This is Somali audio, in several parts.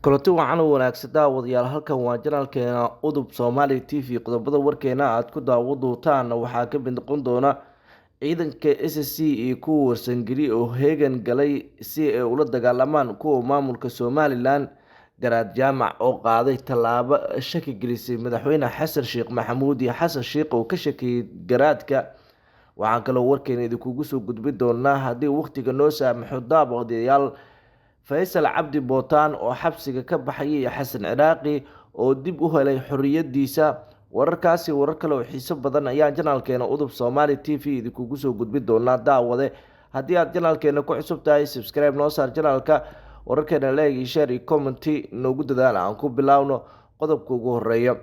kulanti wacan oo wanaagsan daawadayaal halkan waa janaalkeena udub Soomaali TV qodobada warkeena aad ku daawadootaan waxaa ka mid noqon doona ciidanka SSC iyo kuwa warsangeli oo heegan galay si ay ula dagaalamaan kuwa maamulka Somaliland garaad jaamac oo qaaday tallaabo shaki gelisay madaxweyne Xasan Sheekh Maxamuud iyo Xasan Sheekh oo ka shakiyay garaadka waxaan kaloo warkeena idinku soo gudbin doonaa haddii waqtiga noo saamaxo daawadayaal Faysal Cabdi Bootaan oo xabsiga ka baxay iyo Xasan Ciraaqi oo dib u helay xorriyadiisa wararkaasi warar kale oo xiiso badan ayaa janaalkeena udub Soomaali TV idinku soo gudbin doonaa daawade haddii aad janaalkeena ku cusub tahay subscribe noo saar janaalka wararkeena like share iyo comment noogu dadaal aan ku bilaawno qodobka ugu horeeya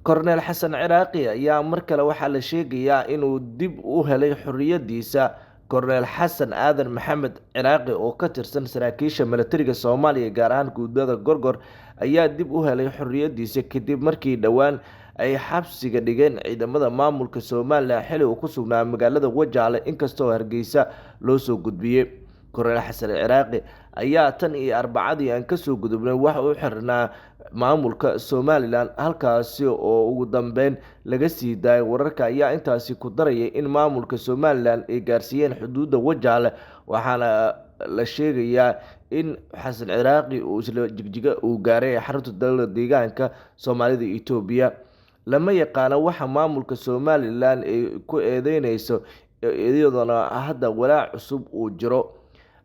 Korneel Xasan Ciraaqi ayaa mar kale waxaa la sheegayaa inuu dib u helay xorriyadiisa Korneel Xasan Aadan Maxamed Ciraaqi oo ka tirsan saraakiisha militariga Soomaaliya gaar ahaan guudada Gorgor ayaa dib u helay xorriyadiisa kadib markii dhawaan ay xabsiga dhigeen ciidamada maamulka Soomaaliya xilli uu ku sugnaa magaalada Wajaale inkastoo Hargeysa loo soo gudbiyay Korneel Xasan Ciraaqi ayaa tan iyo Arbacadii aan ka soo gudubnay waxa uu xirnaa maamulka Somaliland halkaasi oo ugu dambeyn laga sii daayay wararka ayaa intaasi ku darayay in maamulka Somaliland ay gaarsiiyeen xuduudda Wajaale waxaana la sheegayaa in Xasan Ciraaqi uu isla jigjiga uu gaaray xarunta dowladda deegaanka Soomaalida iyo Itoobiya lama yaqaan waxa maamulka Somaliland ay ku eedeynayso iyadoo hadda walaac cusub uu jiro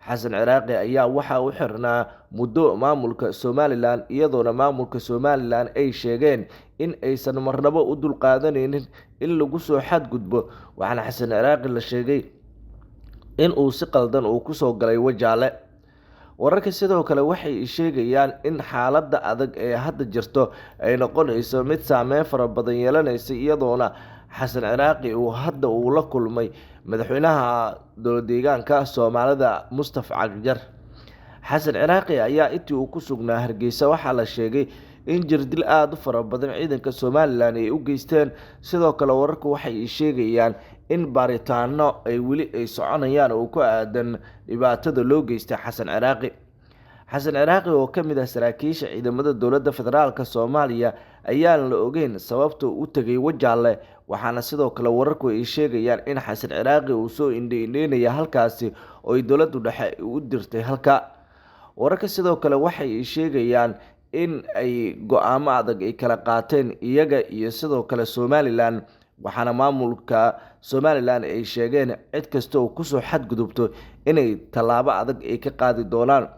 Xasan Ciraaqi ayaa waxa uu xirnaa muddo maamulka Somaliland iyadoo maamulka Somaliland ay sheegeen in aysan marnaba u dulqaadanaynin in lagu soo xadgudbo waxaana Xasan Ciraaqi la sheegay in uu si qaldan uu ku soo galay Wajaale wararka sidoo kale waxay sheegayaan in xaaladda adag ee hadda jirto ay noqonayso mid saameyn fara badan yeelanaysa iyadoona Xasan Ciraaqi uu hadda uu la kulmay madaxweynaha dowladda deegaanka Soomaalida Mustafa Cagjar Xasan Ciraaqi ayaa intii uu ku sugnaa Hargeysa waxaa la sheegay in jirdil aad u fara badan ciidanka Somaliland ay u geysteen sidoo kale wararku waxay sheegayaan in baaritaano ay weli ay soconayaan oo ku aadan dhibaatada loo geystay Xasan Ciraaqi oo ka mid ah saraakiisha ciidamada dowladda federaalka Soomaaliya ayaan la ogeyn sababta uu tagay Wajaale waxaana sidoo kale wararku ay sheegayaan in Xasan Ciraaqi uu soo indheynaya halkaasi oo ay dowladdu dhexe u dirtay halka wararka sidoo kale waxay sheegayaan in ay go'aamo adag ay kala qaateen iyaga iyo sidoo kale Somaliland waxaana maamulka Somaliland ay sheegeen cid kasta oo ku soo xadgudubto inay tallaabo adag ay ka qaadi doonaan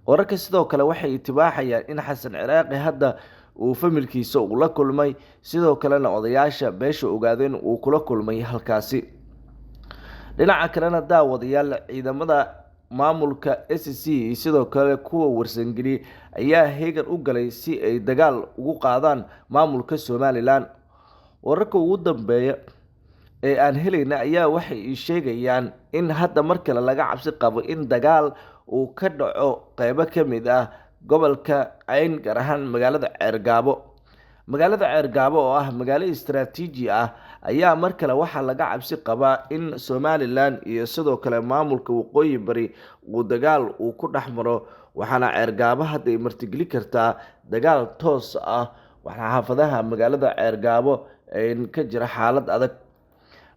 wararka sidoo kale waxay tibaaxayaan in Xasan Ciraaqi hadda uu familkiisa uu la kulmay sidoo kalena odayaasha beesha ogaadeen uu kula kulmay halkaasi dhinaca kalena daawadayaal ciidamada maamulka SSC sidoo kale kuwa warsangeli ayaa heegan u galay si ay dagaal ugu qaadaan maamulka Somaliland wararka ugu dambeeya ee aan helayna ayaa waxay sheegayaan in hadda mar kale laga cabsi qabo in dagaal uu ka dhaco qaybo ka mid ah gobolka Cayn gaar ahaan magaalada Ceergaabo oo ah magaalo istiraatiiji ah ayaa mar kale waxaa laga cabsi qabaa in Somaliland iyo sidoo kale maamulka waqooyi bari uu dagaal uu ku dhaxmaro waxaana Ceergaabo hadda ay martigeli kartaa dagaal toos ah waxaana xaafadaha magaalada Ceergaabo ay ka jira xaalad adag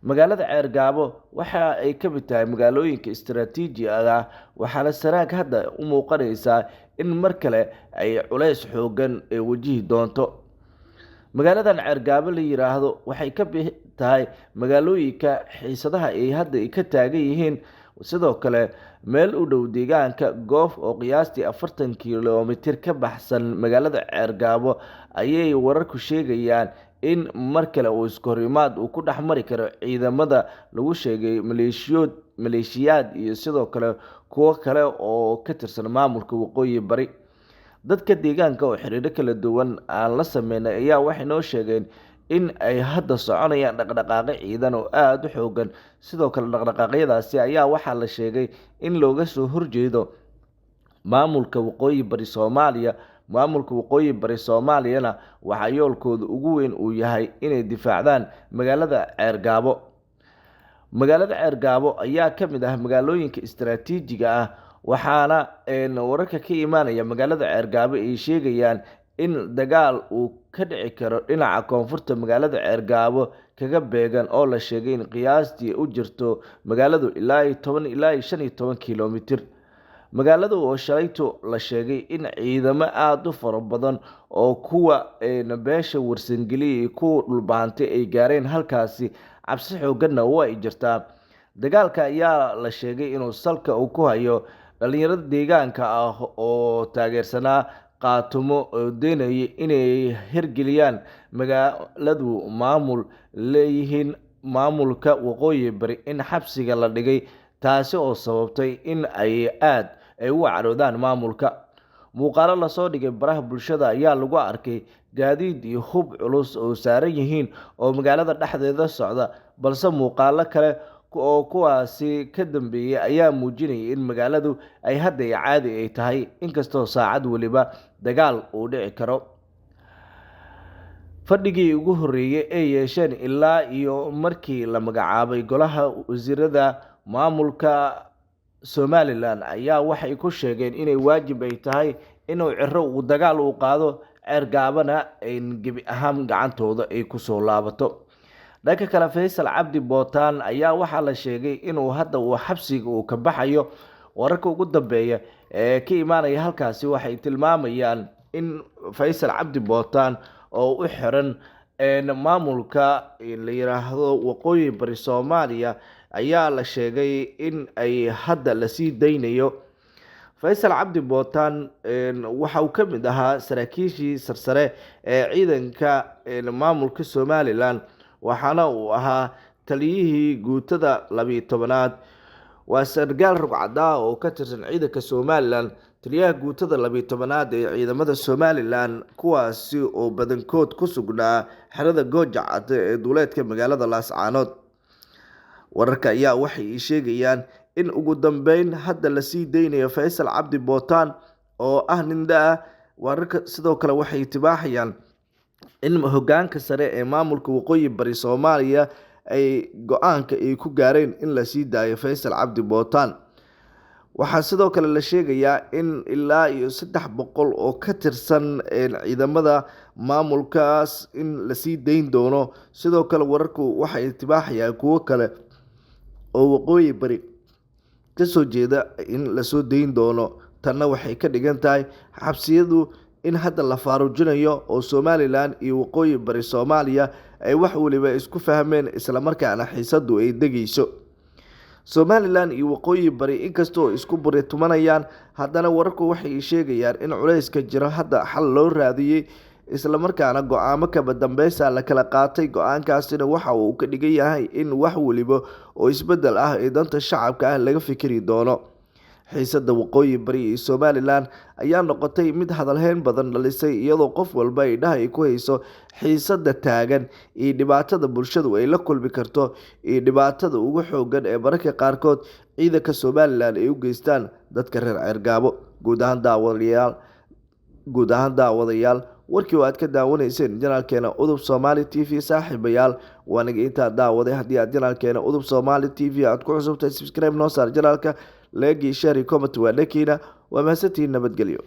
magaalada Ceergaabo waxa ay ka mid tahay magaalooyinka istiraatiiji ah waxaana sanaag hadda u muuqanaysaa in mar kale ay culays xoogan ee wajihi doonto magaaladan Ceergaabo la yiraahdo waxay ka tahay magaalooyinka xiisadaha ay hadda ka taagan yihiin sidoo kale meel u dhow deegaanka Goof oo qiyaastii 40 kiiloomitir ka baxsan magaalada Ceergaabo ayay wararku sheegayaan in mar kale uu iskorimaad uu ku dhaxmari karo ciidamada lagu sheegay maleeshiyaad iyo sidoo kale kuwa kale oo ka tirsan maamulka waqooyi bari dadka deegaanka oo xiriiro kala duwan aan la sameynay ayaa waxay noo sheegeen in ay hadda soconayaan dhaqdhaqaaqyo ciidan oo aad u xoogan sidoo kale dhaqdhaqaaqyadaasi ayaa waxaa la sheegay in looga soo horjeedo maamulka waqooyi bari Soomaaliyana waxa yoolkooda ugu weyn uu yahay inay difaacdaan magaalada Ceergaabo ayaa ka mid ah magaalooyinka istiraatiijiga ah waxaana wararka ka imaanaya magaalada Ceergaabo ay sheegayaan in dagaal uu ka dhici karo dhinaca koonfurta magaalada Ceergaabo kaga beegan oo la sheegay in qiyaastii u jirto magaaladu ilaa 10 ilaa 15 kiiloomitir. magaaladu oo shalayto la sheegay in ciidamo aad u fara badan oo kuwa beesha warsangeli iyo kuwa dhulbaantay ay gaareen halkaasi, cabsi xoogganna way jirtaa. dagaalka ayaa la sheegay inuu salka uu ku hayo dhalinyarada deegaanka ah oo taageersanaa qaatumo oo doonayay inay hirgeliyaan magaaladu maamul leeyihiin maamulka waqooyi bari in xabsiga la dhigay, taasi oo sababtay in ay u caroodaan maamulka. muuqaalo lasoo dhigay baraha bulshada ayaa lagu arkay gaadiid iyo hub culus oo saaran yihiin oo magaalada dhexdeeda socda, balse muuqaalo kale oo kuwaasi ka dambeeyay ayaa muujinayay in magaaladu ay hadda caadi ay tahay, inkastoo saacad waliba dagaal uu dhici karo. fadhigii ugu horreeyay ee yeesheen ilaa iyo markii la magacaabay golaha wasiirada maamulka Somaliland ayaa waxay ku sheegeen inay waajib ay tahay inuu Ciro uu dagaal u qaado, Ceergaabana in gebi ahaan gacantooda ay ku soo laabato. dhanka kale Faysal Cabdi Bootaan ayaa waxaa la sheegay inuu hadda uu xabsiga uu ka baxayo. wararka ugu dambeeya ee ka imaanaya halkaasi waxay tilmaamayaan in Faysal Cabdi Bootaan oo u xiran maamulka la yiraahdo waqooyi bari Soomaaliya ayaa la sheegay in ay hadda la sii daynayo. Faysal Cabdi Bootaan waxa uu ka mid ahaa saraakiishii sarsare ee ciidanka maamulka Somaliland, waxaana uu ahaa taliyihii guutada 12aad. waa sargaal rugcada oo ka tirsan ciidanka Somaliland, taliyaha guutada 12aad ee ciidamada Somaliland, kuwaasi oo badankood ku sugnaa xerada Gooja Cad ee duleedka magaalada Laascaanood. wararka ayaa waxay sheegayaan in ugu dambeyn hadda la sii daynayo Faysal Cabdi Bootaan oo ah nin daa. wararka sidoo kale waxay tibaaxayaan in hoggaanka sare ee maamulka waqooyi bari Soomaaliya ay go'aanka ay ku gaareen in la sii daayo Faysal Cabdi Bootaan. waxaa sidoo kale la sheegayaa in ilaa iyo 300 oo ka tirsan ciidamada maamulkaas in la sii dayn doono. sidoo kale wararku waxay tibaaxayaan kuwo kale oo waqooyi bari ka soo jeeda in la soo dayn doono. tanna waxay ka dhigan tahay xabsiyadu in hadda la faarujinayo oo Somaliland iyo waqooyi bari Soomaaliya ay wax waliba isku fahmeen, isla markaana xiisadu ay degayso. Somaliland iyo waqooyi bari inkastoo isku buritumanayaan, haddana wararku waxay sheegayaan in culayska jiro hadda xal loo raadiyay, isla markaana go'aamo kaba dambaysa la kala qaatay. go'aankaasina waxa uu ka dhigan yahay in wax waliba oo isbedel ah ee danta shacabka ah laga fikiri doono. xiisada waqooyi bari iyo Somaliland ayaa noqotay mid hadalhayn badan dhalisay, iyadoo qof walba ay dhahay ku hayso xiisada taagan iyo dhibaatada bulshadu ay la kulmi karto iyo dhibaatada ugu xooggan ee baraka qaarkood ciidanka Somaliland ay u geystaan dadka reer Ceergaabo. guud ahaan daawadayaal warkii aad ka daawanayseen janaalkeena Udub Somali TV saaxiibayaal, waanaga intaa daawaday. haddii aad janaalkeena Udub Somali TV aad ku cusubtahay, subscribe noo saar janaalka, like, share, comment waa dhakiina. waa mahadsantihiin, nabadgelyo.